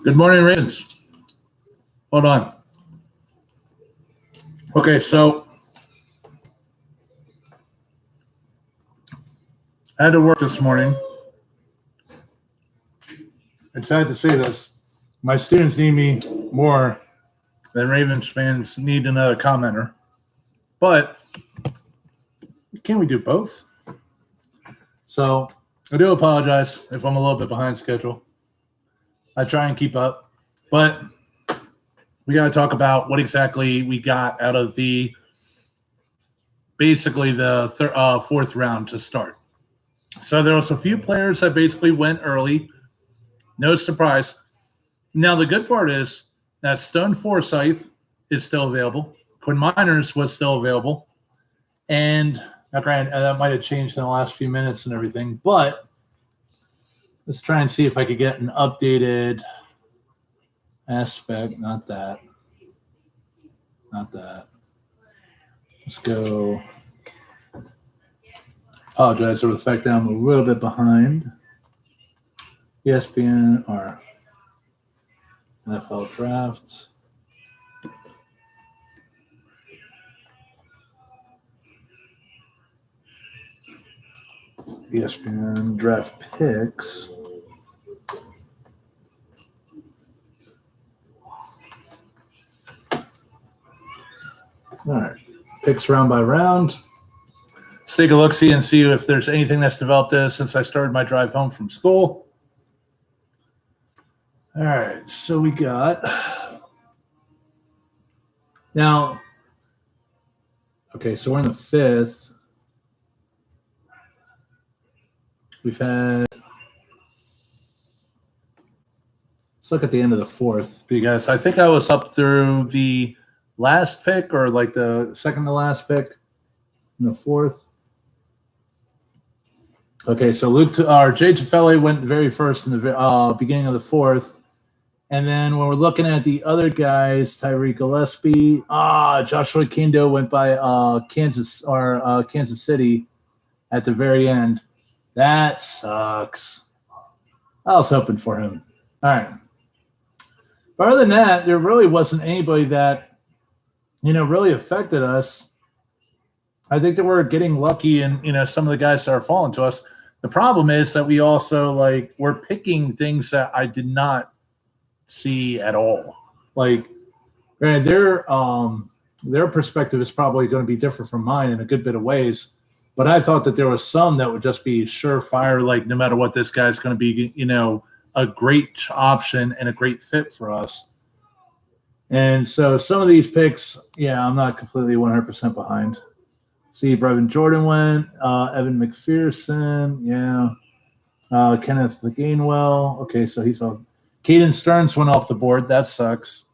Good morning, Ravens. Hold on. Okay, so I had to work this morning. It's sad to say this. My students need me more than Ravens fans need another commenter. But can we do both? So I do apologize if I'm a little bit behind schedule. I try and keep up. But we got to talk about what exactly we got out of basically the fourth round to start. So there was a few players that basically went early. No surprise. Now, the good part is that Stone Forsythe is still available. Quinn Miners was still available. And that might have changed in the last few minutes and everything. But let's try and see if I could get an updated aspect. Not that. Let's go. Apologize for the fact that I'm a little bit behind. ESPN or NFL drafts. ESPN draft picks. All right, picks round by round. Let's take a look-see and see if there's anything that's developed since I started my drive home from school. All right, so we got now. Okay, so we're in the fifth. We've had. Let's look at the end of the fourth because I think I was up through the last pick or like the second to last pick in the fourth. Okay, so Jay Tufele went very first in the beginning of the fourth. And then when we're looking at the other guys, Tyreek Gillespie, Joshua Kindo went by Kansas City at the very end. That sucks. I was hoping for him. All right. But other than that, there really wasn't anybody that, really affected us. I think that we're getting lucky in, some of the guys that are falling to us. The problem is that we also, we're picking things that I did not see at all. Their perspective is probably going to be different from mine in a good bit of ways. But I thought that there was some that would just be surefire, no matter what, this guy's going to be, a great option and a great fit for us. And so some of these picks, I'm not completely 100% behind. See, Brevin Jordan went, Evan McPherson, Kenneth Gainwell. Okay, so he's off. Caden Stearns went off the board. That sucks.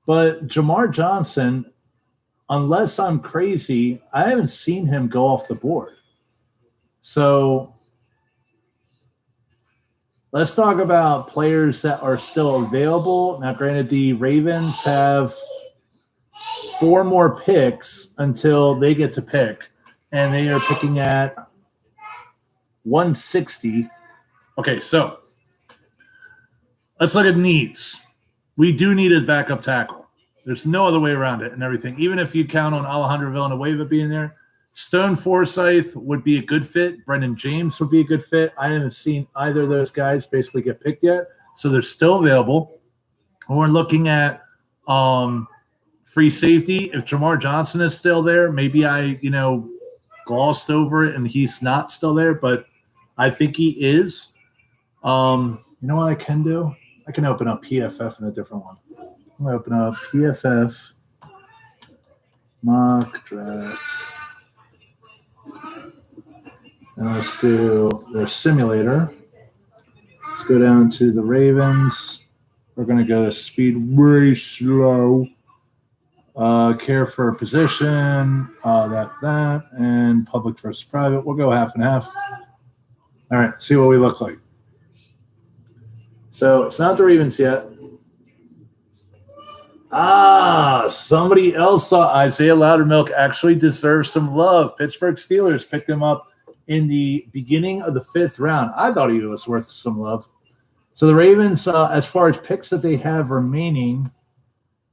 But Jamar Johnson, unless I'm crazy, I haven't seen him go off the board. So let's talk about players that are still available. Now, granted, the Ravens have 4 more picks until they get to pick, and they are picking at 160. Okay, so let's look at needs. We do need a backup tackle. There's no other way around it and everything. Even if you count on Alejandro Villanueva being there, Stone Forsythe would be a good fit. Brendan James would be a good fit. I haven't seen either of those guys basically get picked yet, so they're still available. We're looking at free safety. If Jamar Johnson is still there, maybe I, glossed over it and he's not still there, but I think he is. You know what I can do? I can open up PFF in a different one. I'm going to open up PFF mock draft. And let's do their simulator. Let's go down to the Ravens. We're going to go to speed very slow. Care for a position, that, and public versus private. We'll go half and half. All right, see what we look like. So it's not the Ravens yet. Somebody else thought Isaiah Loudermilk actually deserves some love. Pittsburgh Steelers picked him up in the beginning of the 5th round. I thought he was worth some love. So the Ravens, as far as picks that they have remaining,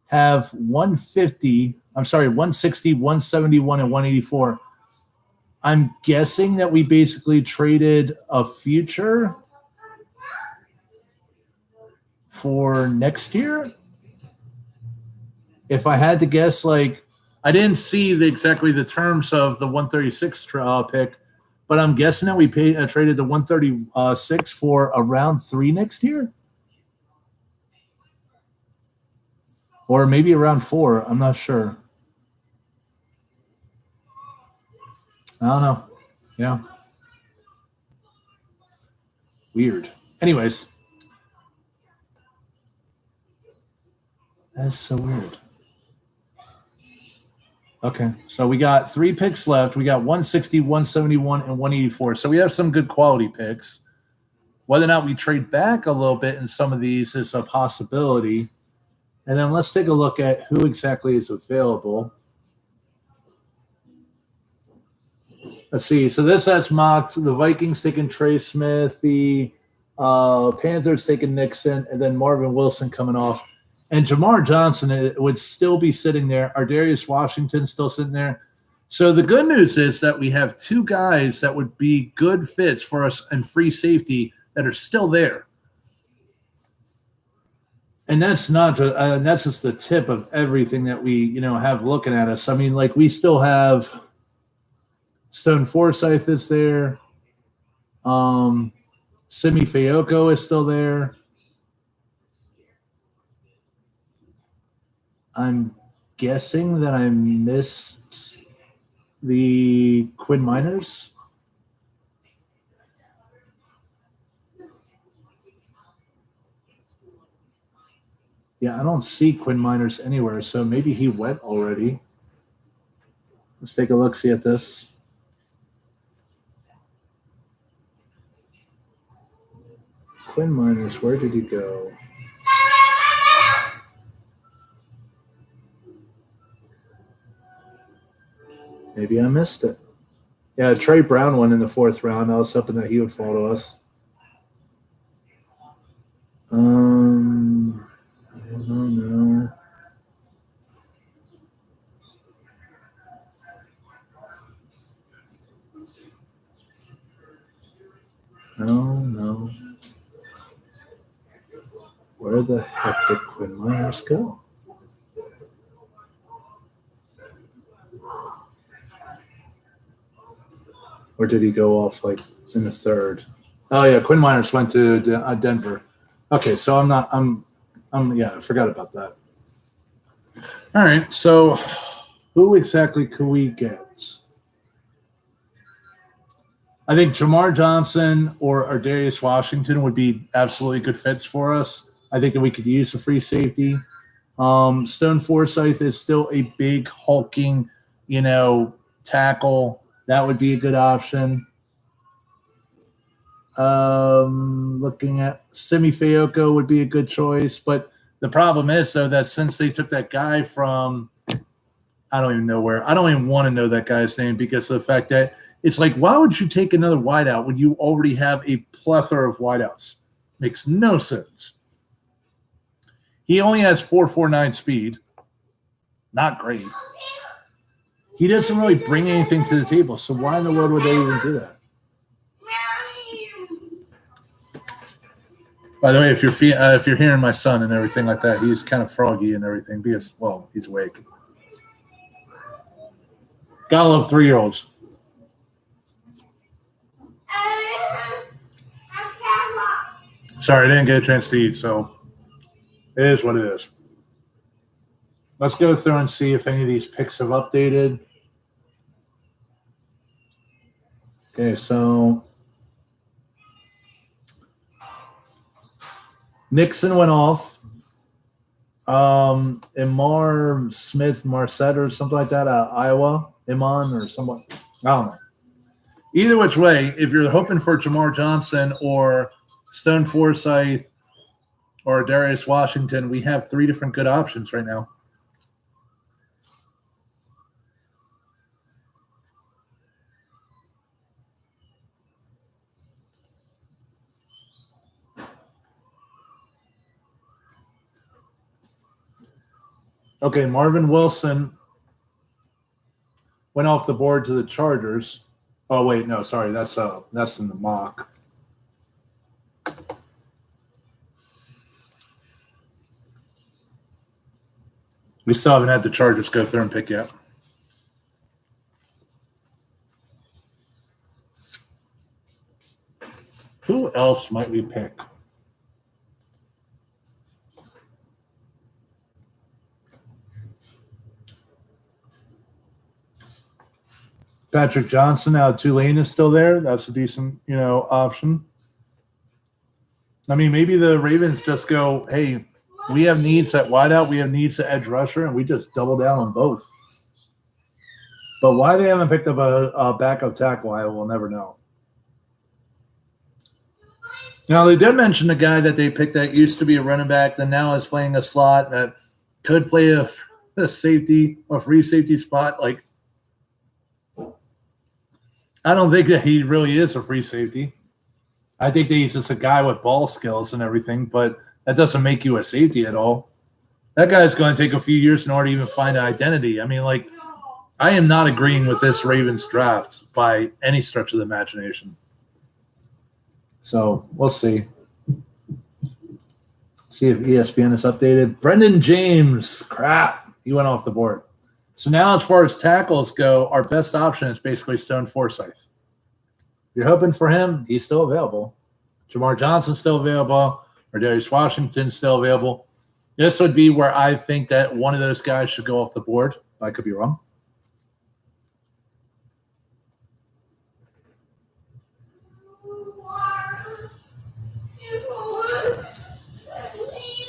have 150. I'm sorry, 160, 171, and 184. I'm guessing that we basically traded a future for next year. If I had to guess, like, I didn't see exactly the terms of the 136 pick, but I'm guessing that we traded the 136 for a round 3 next year, or maybe around 4. I'm not sure. I don't know. Yeah, weird. Anyways, that's so weird. Okay, so we got 3 picks left. We got 160, 171, and 184. So we have some good quality picks. Whether or not we trade back a little bit in some of these is a possibility. And then let's take a look at who exactly is available. Let's see. So this has mocked the Vikings taking Trey Smith, the Panthers taking Nixon, and then Marvin Wilson coming off. And Jamar Johnson would still be sitting there. Ardarius Washington still sitting there. So the good news is that we have 2 guys that would be good fits for us in free safety that are still there. And that's not that's just the tip of everything that we have looking at us. I mean, like, we still have Stone Forsythe is there. Simi Fayoko is still there. I'm guessing that I missed the Quinn Miners. Yeah, I don't see Quinn Miners anywhere, so maybe he went already. Let's take a look, see at this. Quinn Miners, where did he go? Maybe I missed it. Yeah, Trey Brown won in the 4th round. I was hoping that he would fall to us. I don't know. No. Where the heck did Quinn Myers go? Or did he go off like in the 3rd? Oh yeah, Quinn Myers went to Denver. Okay, so I forgot about that. All right, so who exactly could we get? I think Jamar Johnson or Ardarius Washington would be absolutely good fits for us. I think that we could use a free safety. Stone Forsythe is still a big hulking, tackle. That would be a good option. Looking at Simi Fayoko would be a good choice, but the problem is, though, that since they took that guy from, I don't even know where. I don't even want to know that guy's name because of the fact that it's like, why would you take another wideout when you already have a plethora of wideouts? Makes no sense. He only has 4.49 speed. Not great. He doesn't really bring anything to the table, so why in the world would they even do that? By the way, if you're hearing my son and everything like that, he's kind of froggy and everything because, well, he's awake. Gotta love 3-year-olds. Sorry, I didn't get a chance to eat, so it is what it is. Let's go through and see if any of these picks have updated. Okay, so Nixon went off. Imar Smith Marset or something like that out of Iowa. Iman or someone. I don't know. Either which way, if you're hoping for Jamar Johnson or Stone Forsythe or Darius Washington, we have 3 different good options right now. Okay, Marvin Wilson went off the board to the Chargers. Oh wait, no, sorry, that's in the mock. We still haven't had the Chargers go through and pick yet. Who else might we pick? Patrick Johnson out of Tulane is still there. That's a decent, option. I mean, maybe the Ravens just go, hey, we have needs at wideout, we have needs at edge rusher, and we just double down on both. But why they haven't picked up a backup tackle, I will never know. Now, they did mention the guy that they picked that used to be a running back that now is playing a slot that could play a safety, a free safety spot. Like, I don't think that he really is a free safety. I think that he's just a guy with ball skills and everything, but that doesn't make you a safety at all. That guy's going to take a few years in order to even find an identity. I mean, like, I am not agreeing with this Ravens draft by any stretch of the imagination. So we'll see. See if ESPN is updated. Brendan James, crap, he went off the board. So now as far as tackles go, our best option is basically Stone Forsythe. If you're hoping for him, he's still available. Jamar Johnson's still available. Or Darius Washington's still available. This would be where I think that one of those guys should go off the board. I could be wrong.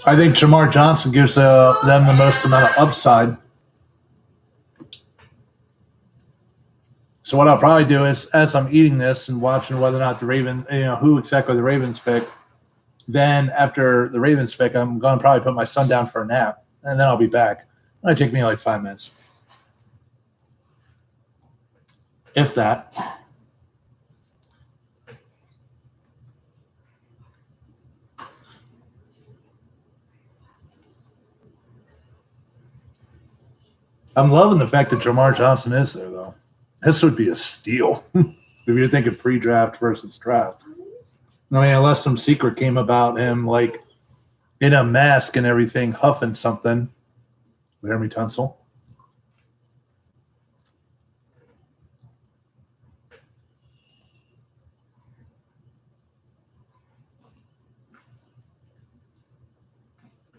I think Jamar Johnson gives them the most amount of upside. So what I'll probably do is, as I'm eating this and watching whether or not the Ravens, who exactly the Ravens pick, then after the Ravens pick, I'm going to probably put my son down for a nap, and then I'll be back. It might take me like 5 minutes. If that. I'm loving the fact that Jamar Johnson is there, though. This would be a steal if you're thinking pre-draft versus draft. I mean, unless some secret came about him, like in a mask and everything, huffing something. Laramie Tunsil.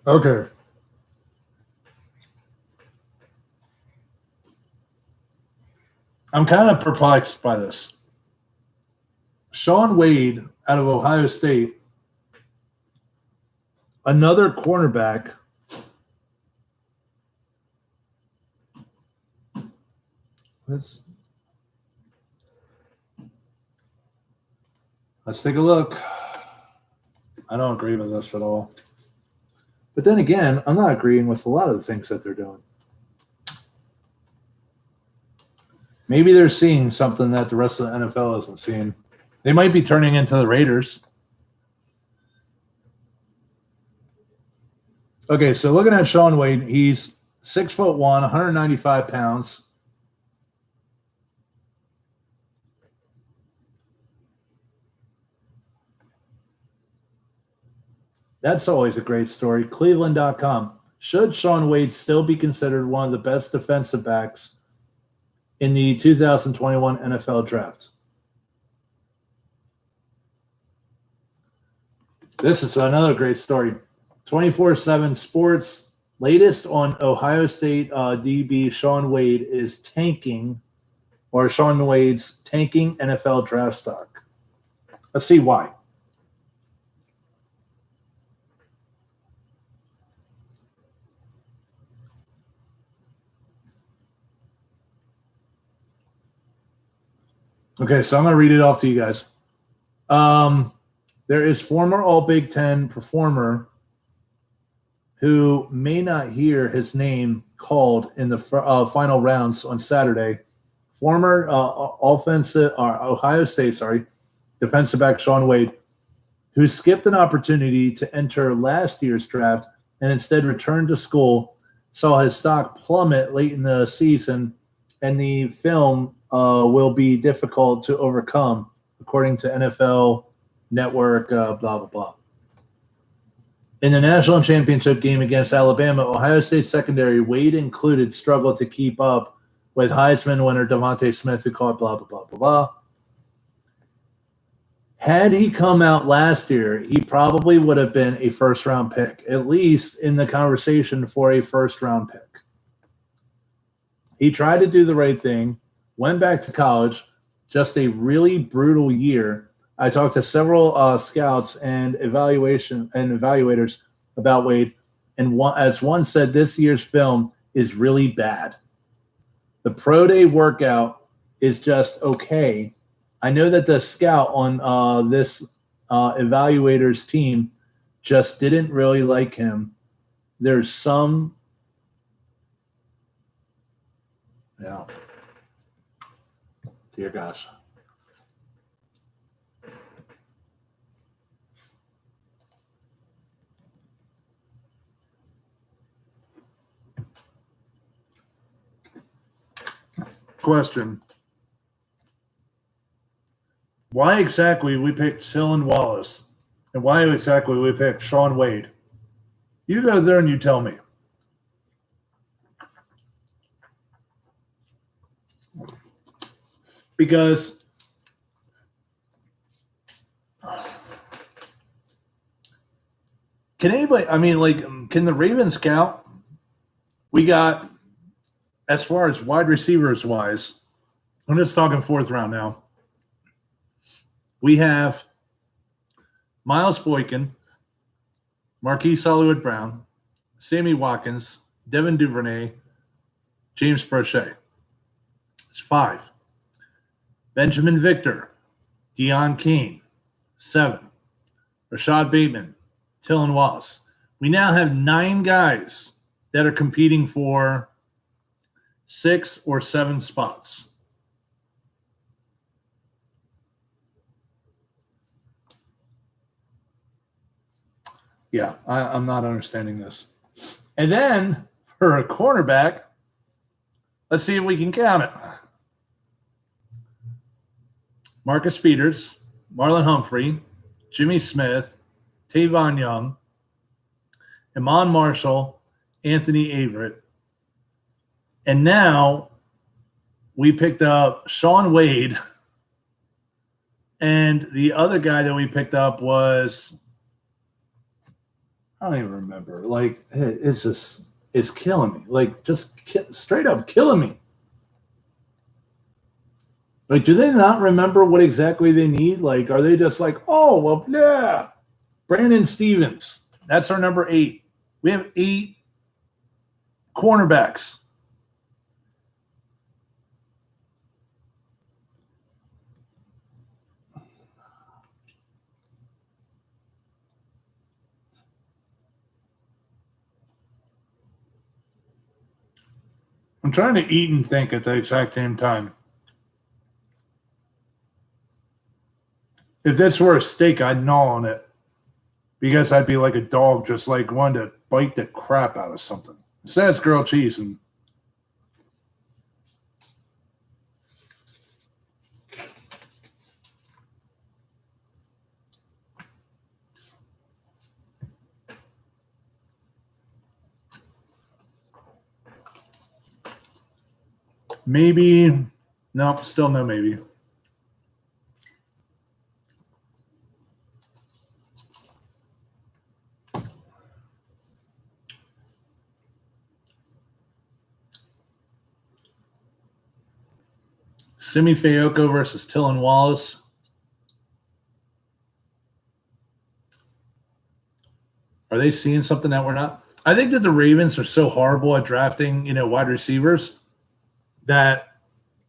Okay. I'm kind of perplexed by this. Shaun Wade out of Ohio State, another cornerback. Let's take a look. I don't agree with this at all. But then again, I'm not agreeing with a lot of the things that they're doing. Maybe they're seeing something that the rest of the NFL isn't seeing. They might be turning into the Raiders. Okay, so looking at Shaun Wade, he's 6'1", 195 pounds. That's always a great story. Cleveland.com. Should Shaun Wade still be considered one of the best defensive backs in the 2021 NFL draft? This is another great story. 24/7 Sports, latest on Ohio State DB Shaun Wade is tanking, or Shaun Wade's tanking NFL draft stock. Let's see why. Okay, so I'm going to read it off to you guys. There is former All Big Ten performer who may not hear his name called in the final rounds on Saturday. Former Ohio State, defensive back Shaun Wade, who skipped an opportunity to enter last year's draft and instead returned to school saw his stock plummet late in the season, and the film will be difficult to overcome, according to NFL Network, blah, blah, blah. In the national championship game against Alabama, Ohio State secondary, Wade included, struggled to keep up with Heisman winner Devontae Smith, who caught blah, blah, blah, blah, blah. Had he come out last year, he probably would have been a first-round pick, at least in the conversation for a first-round pick. He tried to do the right thing, went back to college, just a really brutal year. I talked to several scouts and evaluators about Wade, and as one said, this year's film is really bad. The pro day workout is just okay. I know that the scout on this evaluator's team just didn't really like him. There's some, yeah, dear gosh. Question. Why exactly we picked Tylan Wallace and why exactly we picked Shaun Wade? You go there and you tell me. Because can anybody, I mean, like, can the Ravens count? We got, as far as wide receivers wise, I'm just talking fourth round now. We have Miles Boykin, Marquise Hollywood-Brown, Sammy Watkins, Devin Duvernay, James Prochet. It's 5. Benjamin Victor, Deion Kane, 7. Rashad Bateman, Tylan Wallace. We now have 9 guys that are competing for 6 or 7 spots. Yeah, I'm not understanding this. And then for a cornerback, let's see if we can count it. Marcus Peters, Marlon Humphrey, Jimmy Smith, Tavon Young, Iman Marshall, Anthony Averett. And now we picked up Shaun Wade. And the other guy that we picked up was, I don't even remember. Like, it's killing me. Like, just straight up killing me. Like, do they not remember what exactly they need? Like, are they just like, oh, well, yeah. Brandon Stevens. That's our number 8. We have 8 cornerbacks. I'm trying to eat and think at the exact same time. If this were a steak, I'd gnaw on it because I'd be like a dog, just like wanting to bite the crap out of something. Instead, it's grilled cheese. And maybe, no, still no maybe. Simi Fayoko versus Tylan Wallace. Are they seeing something that we're not? I think that the Ravens are so horrible at drafting, wide receivers that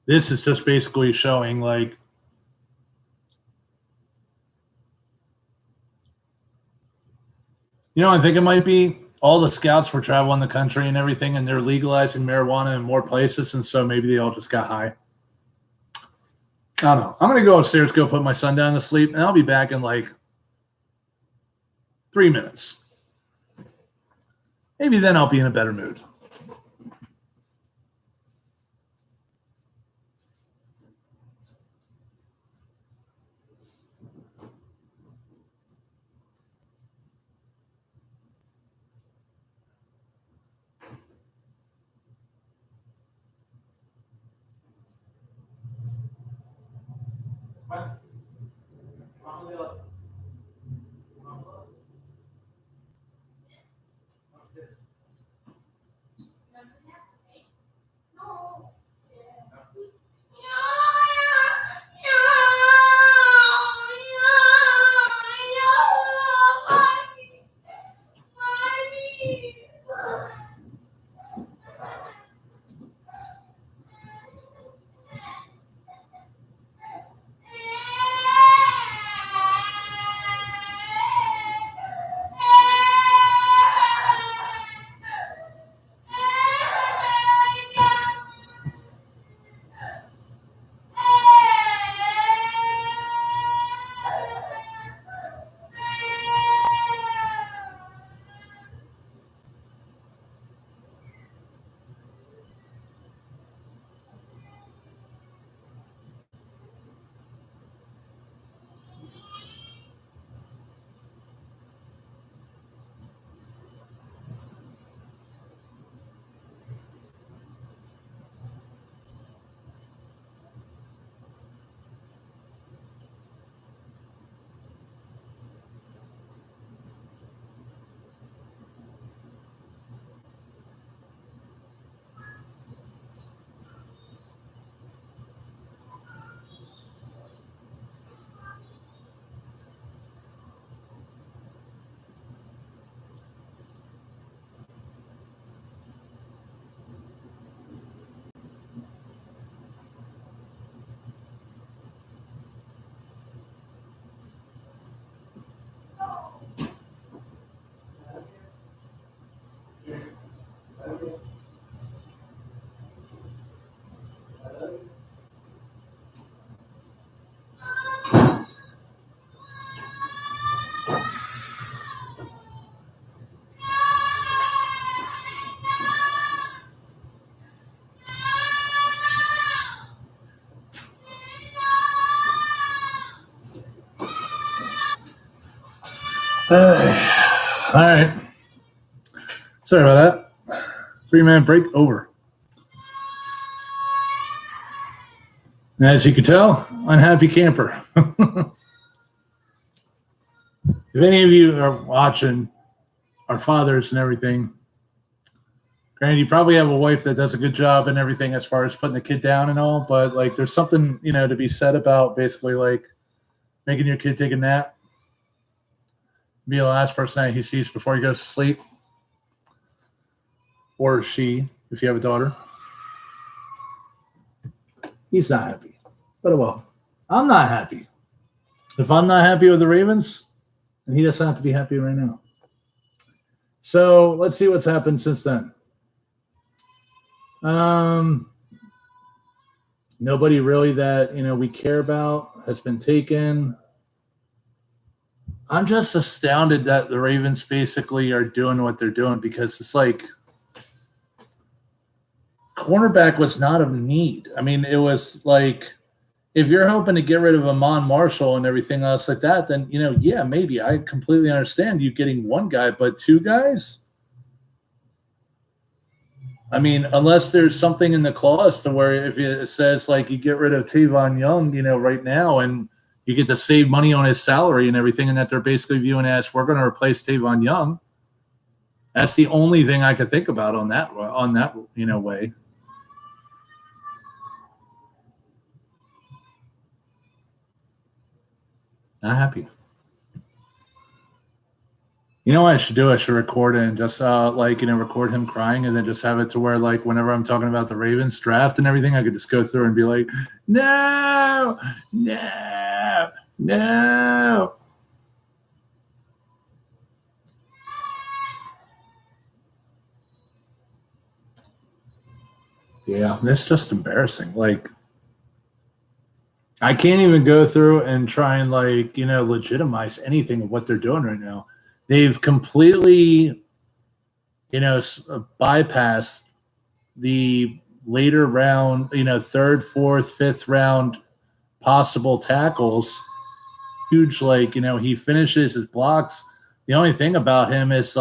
this is just basically showing, like, I think it might be all the scouts were traveling the country and everything, and they're legalizing marijuana in more places, and so maybe they all just got high. I don't know. I'm going to go upstairs, go put my son down to sleep, and I'll be back in like 3 minutes. Maybe then I'll be in a better mood. All right. Sorry about that. 3-minute break over. And as you can tell, unhappy camper. If any of you are watching, our fathers and everything, granted, you probably have a wife that does a good job and everything as far as putting the kid down and all, but like there's something, to be said about basically like making your kid take a nap, be the last person that he sees before he goes to sleep, or she, if you have a daughter. He's not happy. But well, I'm not happy. If I'm not happy with the Ravens, then he doesn't have to be happy right now. So let's see what's happened since then. Nobody really that we care about has been taken. I'm just astounded that the Ravens basically are doing what they're doing, because it's like cornerback was not a need. I mean, it was like, if you're hoping to get rid of Amon Marshall and everything else like that, then, yeah, maybe. I completely understand you getting one guy, but two guys? I mean, unless there's something in the clause to where if it says, like, you get rid of Tavon Young, right now, and you get to save money on his salary and everything, and that they're basically viewing as, we're going to replace Tavon Young. That's the only thing I could think about on that way. Not happy. You know what I should do? I should record it and just record him crying, and then just have it to where, like, whenever I'm talking about the Ravens draft and everything, I could just go through and be like, no. Yeah, that's just embarrassing. Like, I can't even go through and try and legitimize anything of what they're doing right now. They've completely, bypassed the later round, third, fourth, fifth round possible tackles. Huge, he finishes his blocks. The only thing about him is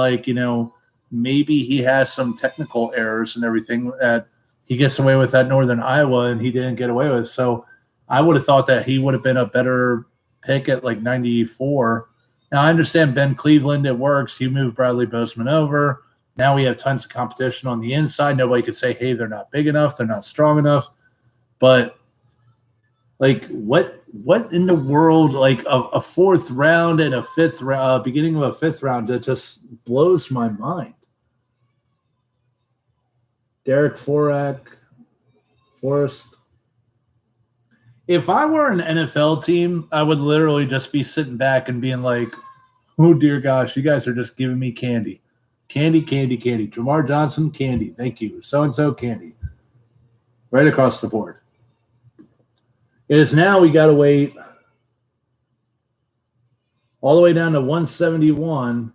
maybe he has some technical errors and everything that he gets away with at Northern Iowa and he didn't get away with. So I would have thought that he would have been a better pick at like 94. Now, I understand Ben Cleveland, it works. You move Bradley Bozeman over. Now we have tons of competition on the inside. Nobody could say, hey, they're not big enough. They're not strong enough. But, like, what in the world, like a fourth round and a fifth round, beginning of a fifth round, that just blows my mind. Derek Forrest. If I were an NFL team, I would literally just be sitting back and being like, oh, dear gosh, you guys are just giving me candy. Candy, candy, candy. Jamar Johnson, candy. Thank you. So-and-so, candy. Right across the board. It is now we got to wait all the way down to 171,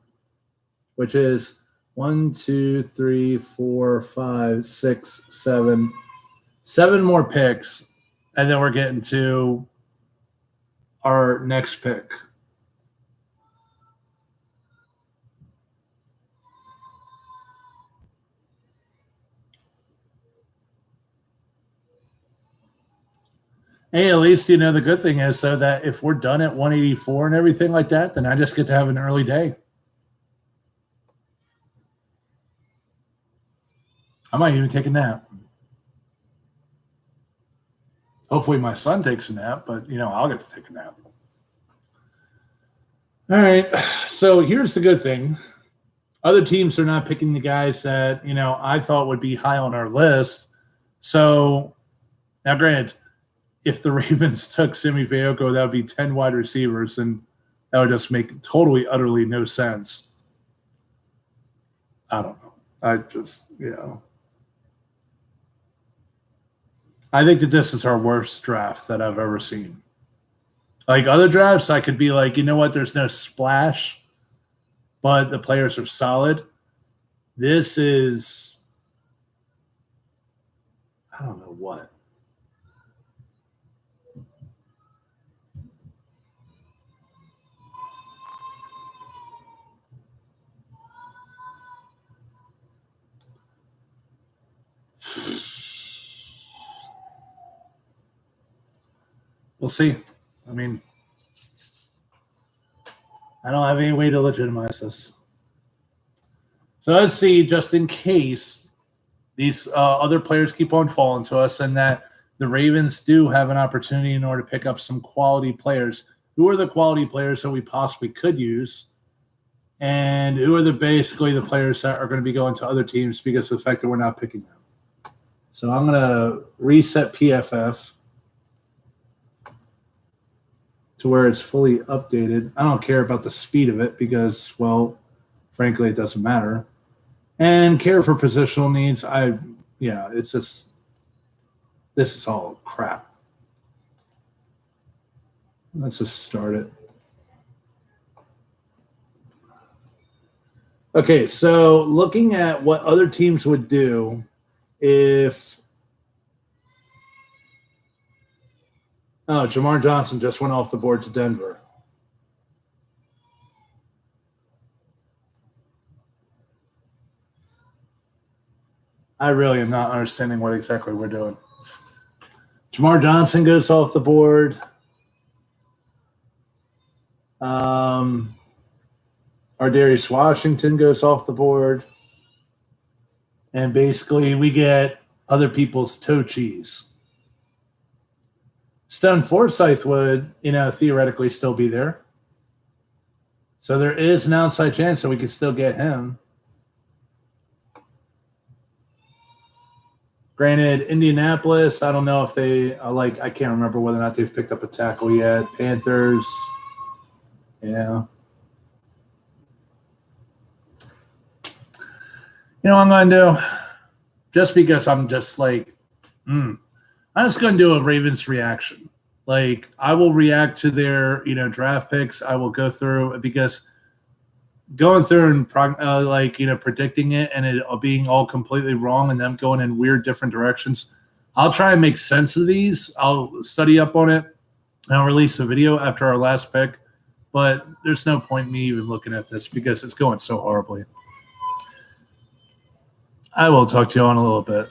which is 1, 2, 3, 4, 5, 6, 7. 7 more picks, and then we're getting to our next pick. Hey, at least, you know, the good thing is, so that if we're done at 184 and everything like that, then I just get to have an early day. I might even take a nap. Hopefully my son takes a nap, but, you know, I'll get to take a nap. All right, so here's the good thing. Other teams are not picking the guys that, you know, I thought would be high on our list. So, now granted, if the Ravens took Simi Fehoko, that would be 10 wide receivers, and that would just make totally, utterly no sense. I don't know. I just, you know. I think that this is our worst draft that I've ever seen. Like other drafts, I could be like, you know what, there's no splash, but the players are solid. This is, I don't know what. We'll see. I mean, I don't have any way to legitimize this. So let's see, just in case these other players keep on falling to us and that the Ravens do have an opportunity in order to pick up some quality players. Who are the quality players that we possibly could use? And who are basically the players that are going to be going to other teams because of the fact that we're not picking them? So I'm going to reset PFF to where it's fully updated. I don't care about the speed of it because, well, frankly, it doesn't matter. And care for positional needs, it's just, this is all crap. Let's just start it. Okay, so looking at what other teams would do if Jamar Johnson just went off the board to Denver. I really am not understanding what exactly we're doing. Jamar Johnson goes off the board. Ardarius Washington goes off the board. And basically we get other people's toe cheese. Stone Forsythe would, theoretically still be there. So there is an outside chance that we could still get him. Granted, Indianapolis, I don't know if they I can't remember whether or not they've picked up a tackle yet. Panthers, yeah. You know what I'm going to do? Just because I'm just like, I'm just going to do a Ravens reaction. Like, I will react to their, draft picks. I will go through, because going through and predicting it and it being all completely wrong and them going in weird different directions, I'll try and make sense of these. I'll study up on it and I'll release a video after our last pick. But there's no point in me even looking at this because it's going so horribly. I will talk to you on a little bit.